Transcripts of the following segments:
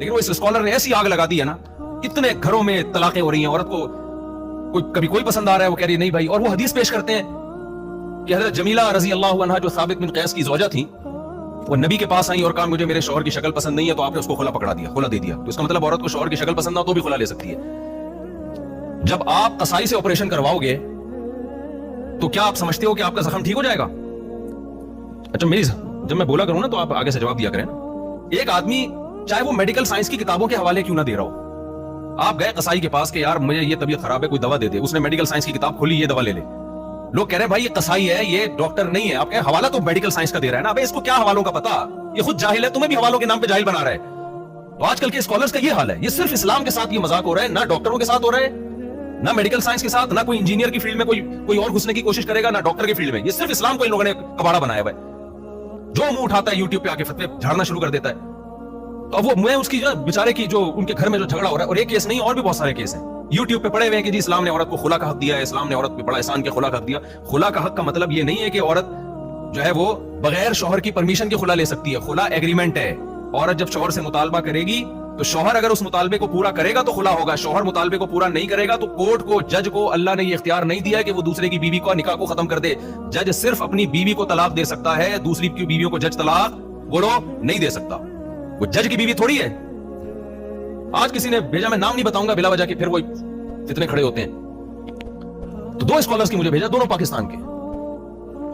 لیکن وہ اس اسکالر نے ایسی آگ لگا دی ہے نا, اتنے گھروں میں طلاقیں ہو رہی ہیں, عورت کو کبھی کوئی پسند آ رہا ہے, وہ کہہ رہی نہیں بھائی. اور وہ حدیث پیش کرتے ہیں کہ حضرت جمیلہ رضی اللہ عنہا جو ثابت بن قیس کی زوجہ تھی, وہ نبی کے پاس آئی اور کہا مجھے میرے شوہر کی شکل پسند نہیں ہے, تو آپ نے اس کو خلا پکڑا دیا, خلا دے دیا. تو اس کا مطلب عورت کو شوہر کی شکل پسند نہ تو بھی خلا لے سکتی ہے. جب آپ قصائی سے آپریشن کرواؤ گے تو کیا آپ سمجھتے ہو کہ آپ کا زخم ٹھیک ہو جائے گا؟ اچھا جب میں بولا کروں نا تو آپ آگے سے جواب دیا کریں. ایک آدمی چاہے وہ میڈیکل سائنس کی کتابوں کے حوالے کیوں نہ دے رہا ہو, آپ گئے قصائی کے پاس کہ یار مجھے یہ طبیعت خراب ہے, کوئی دوا دے دے, اس نے میڈیکل سائنس کی کتاب کھولی, یہ دوا لے لے. لوگ کہہ رہے ہیں بھائی یہ قصائی ہے, یہ ڈاکٹر نہیں ہے. آپ کہہ حوالہ تو میڈیکل سائنس کا دے رہا ہے نا, ابے اس کو کیا حوالوں کا پتا, یہ خود جاہل ہے, تمہیں بھی حوالوں کے نام پہ جاہل بنا رہا ہے. تو آج کل کے اسکالرز کا یہ حال ہے, یہ صرف اسلام کے ساتھ یہ مذاق ہو رہا ہے, نہ ڈاکٹروں کے ساتھ ہو رہا ہے, نہ میڈیکل سائنس کے ساتھ, نہ کوئی انجینئر کی فیلڈ میں کوئی اور گھسنے کی کوشش کرے گا, نہ ڈاکٹر کی فیلڈ میں. یہ صرف اسلام کو ان لوگوں نے کباڑا بنایا ہوا ہے. جو منہ اٹھاتا ہے یوٹیوب پہ آ کے فتوے جھاڑنا شروع کر دیتا ہے. تو اب وہ میں اس کی جو بیچارے کی جو ان کے گھر میں جو جھگڑا ہو رہا ہے, اور ایک کیس نہیں اور بھی بہت سارے کیس ہیں یوٹیوب پہ پڑے ہوئے ہیں کہ جی اسلام نے عورت کو خلا کا حق دیا ہے, اسلام نے عورت پہ بڑا احسان کے خلا کا حق دیا. خلا کا حق کا مطلب یہ نہیں ہے کہ عورت جو ہے وہ بغیر شوہر کی پرمیشن کے خلا لے سکتی ہے. خلا ایگریمنٹ ہے. عورت جب شوہر سے مطالبہ کرے گی تو شوہر اگر اس مطالبے کو پورا کرے گا تو خلا ہوگا, شوہر مطالبے کو پورا نہیں کرے گا تو کورٹ کو, جج کو اللہ نے یہ اختیار نہیں دیا کہ وہ دوسرے کی بیوی کو نکاح کو ختم کر دے. جج صرف اپنی بیوی کو طلاق دے سکتا ہے, دوسری کی بیویوں کو جج طلاق بولو نہیں دے سکتا. وہ جج کی بیوی تھوڑی ہے. آج کسی نے بھیجا, میں نام نہیں بتاؤں گا بلا وجہ کے, پھر وہ اتنے کھڑے ہوتے ہیں. تو دو اسکالرز کی مجھے بھیجا, دونوں پاکستان کے.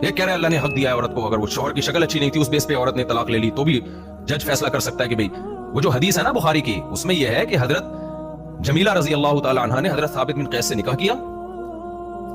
ایک کہہ رہے ہیں اللہ نے حق دیا ہے عورت کو, اگر وہ شوہر کی شکل اچھی نہیں تھی اس بیس پہ عورت نے طلاق لے لی تو بھی جج فیصلہ کر سکتا ہے کہ بھئی وہ جو حدیث ہے نا بخاری کی, اس میں یہ ہے کہ حضرت جمیلہ رضی اللہ تعالی عنہا نے حضرت ثابت بن قیس سے نکاح کیا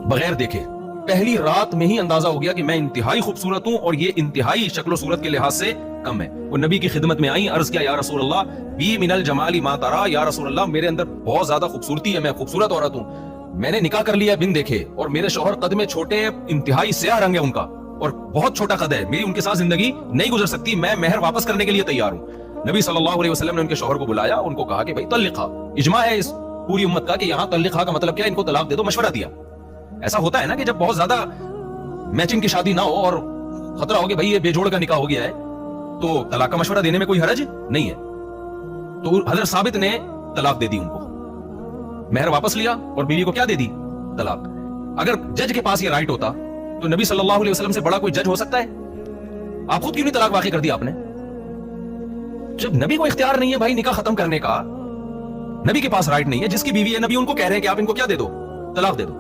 بغیر دیکھے. پہلی رات میں ہی اندازہ ہو گیا کہ میں انتہائی خوبصورت ہوں اور یہ انتہائی شکل و صورت کے لحاظ سے کم ہے. وہ نبی کی خدمت میں آئیں, عرض کیا یا رسول اللہ بی من الجمال ما ترى, یا رسول اللہ میرے اندر بہت زیادہ خوبصورتی ہے, میں خوبصورت عورت ہوں, میں نے نکاح کر لیا بن دیکھے, اور میرے شوہر قد میں چھوٹے ہیں, انتہائی سیاہ رنگ ہے ان کا اور بہت چھوٹا قد ہے, میری ان کے ساتھ زندگی نہیں گزر سکتی, میں مہر واپس کرنے کے لیے تیار ہوں. نبی صلی اللہ علیہ وسلم نے ان کے شوہر کو بلایا, ان کو کہا کہ بھائی طلقھا, اجماع ہے اس پوری امت کا کہ یہاں طلقھا کا مطلب کیا ہے, ان کو طلاق دے دو, مشورہ دیا. ایسا ہوتا ہے نا کہ جب بہت زیادہ میچنگ کی شادی نہ ہو اور خطرہ ہو کہ بھائی یہ بے جوڑ کا نکاح ہو گیا ہے, تو طلاق کا مشورہ دینے میں کوئی حرج نہیں ہے. تو حضرت ثابت نے طلاق دے دی ان کو, مہر واپس لیا اور بیوی کو کیا دے دی, طلاق. اگر جج کے پاس یہ رائٹ ہوتا تو نبی صلی اللہ علیہ وسلم سے بڑا کوئی جج ہو سکتا ہے؟ آپ خود کیوں نہیں طلاق واقع کر دیا آپ نے؟ جب نبی کو اختیار نہیں ہے بھائی نکاح ختم کرنے کا, نبی کے پاس رائٹ نہیں ہے, جس کی بیوی ہے نبی ان کو کہہ رہے ہیں کہ آپ ان کو کیا دے دو, طلاق دے دو.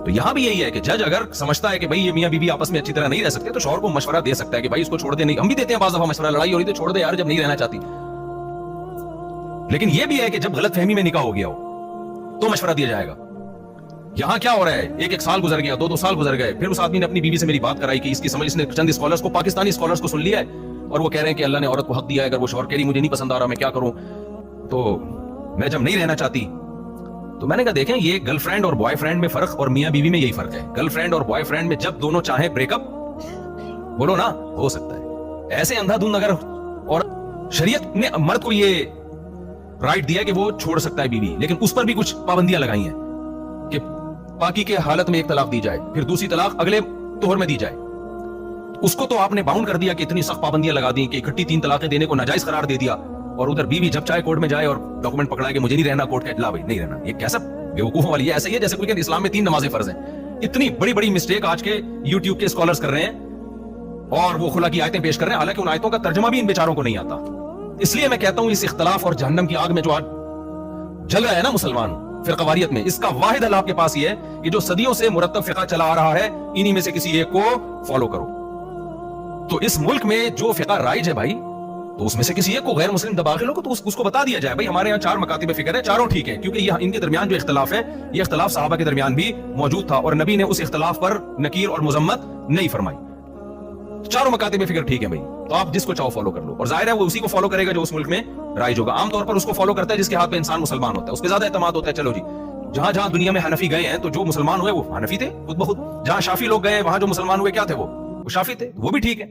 تو یہاں بھی یہی ہے کہ جج اگر سمجھتا ہے کہ بھائی یہ میاں بیوی آپس میں اچھی طرح نہیں رہ سکتے تو شوہر کو مشورہ دے سکتا ہے کہ بھائی اس کو چھوڑ دے. نہیں, ہم بھی دیتے ہیں بعض دفعہ مشورہ, لڑائی ہو رہی تو چھوڑ دے یار جب نہیں رہنا چاہتی. لیکن یہ بھی ہے کہ جب غلط فہمی میں نکاح ہو گیا ہو تو مشورہ دیا جائے گا. یہاں کیا ہو رہا ہے, ایک سال گزر گیا, دو سال گزر گئے, پھر اس آدمی نے اپنی بیوی سے میری بات کرائی کہ اس کی سمجھ, اس نے چند اسکالرز کو, پاکستانی اسکالرز کو سن لیا ہے اور وہ کہہ رہے ہیں کہ اللہ نے عورت کو حق دیا ہے, اگر وہ شوہر کہہ رہی مجھے نہیں پسند آ رہا میں کیا کروں, تو میں جب نہیں رہنا چاہتی. تو میں نے کہا دیکھیں یہ گرل فرینڈ اور بوائے فرینڈ میں فرق اور میاں بیوی میں یہی فرق ہے. گرل فرینڈ اور بوائے فرینڈ میں جب دونوں چاہیں بریک اپ بولو نا ہو سکتا ہے. ایسے اندھا دھند اگر, اور شریعت نے مرد کو یہ رائٹ دیا کہ وہ چھوڑ سکتا ہے بیوی, لیکن اس پر بھی کچھ پابندیاں لگائی ہیں کہ پاکی کے حالت میں ایک طلاق دی جائے, پھر دوسری طلاق اگلے طہر میں دی جائے. اس کو تو آپ نے باؤنڈ کر دیا کہ اتنی سخت پابندیاں لگا دی کہ اکٹھی 3 طلاقیں دینے کو ناجائز قرار دے دیا, اور ادھر بیوی جب چاہے کورٹ میں جائے اور ڈاکومنٹ پکڑائے کہ مجھے نہیں رہنا, کورٹ کا لا بھائی نہیں رہنا. یہ کیسا بیوقوفوں والی ہے, ایسا ہی ہے جیسے کوئی کہ اسلام میں 3 نمازیں فرض ہیں. اتنی بڑی بڑی مسٹیک آج کے یوٹیوب کے اسکالرز کر رہے ہیں اور وہ خلا کی آیتیں پیش کر رہے ہیں, حالانکہ ان آیتوں کا ترجمہ بھی ان بیچاروں کو نہیں آتا. اس لیے میں کہتا ہوں اس اختلاف اور جہنم کی آگ میں جو آج جل رہا ہے نا مسلمان فرقواریت میں, اس کا واحد حل آپ کے پاس یہ ہے کہ جو صدیوں سے مرتب فقہ چلا آ رہا ہے انہی میں سے کسی ایک کو فالو کرو. تو اس ملک میں جو فقہ رائج ہے بھائی, تو اس میں سے کسی ایک کو غیر مسلم دباغل ہو تو اس کو بتا دیا جائے بھائی ہمارے یہاں 4 مکاتب فکر ہے, چاروں ٹھیک ہے, کیونکہ یہ ان کے درمیان جو اختلاف ہے یہ اختلاف صحابہ کے درمیان بھی موجود تھا اور نبی نے اس اختلاف پر نکیر اور مذمت نہیں فرمائی. 4 مکاتب فکر ٹھیک ہے بھائی, تو آپ جس کو چاہو فالو کر لو, اور ظاہر ہے وہ اسی کو فالو کرے گا جو اس ملک میں رائج ہوگا. عام طور پر اس کو فالو کرتا ہے جس کے ہاتھ میں انسان مسلمان ہوتا ہے, اس پہ زیادہ اعتماد ہوتا ہے. چلو جی, جہاں جہاں دنیا میں حنفی گئے ہیں تو جو مسلمان ہوئے وہ حنفی تھے خود بخود, جہاں شافی لوگ گئے وہاں جو مسلمان ہوئے کیا تھے وہ شافی تھے, وہ بھی ٹھیک ہے.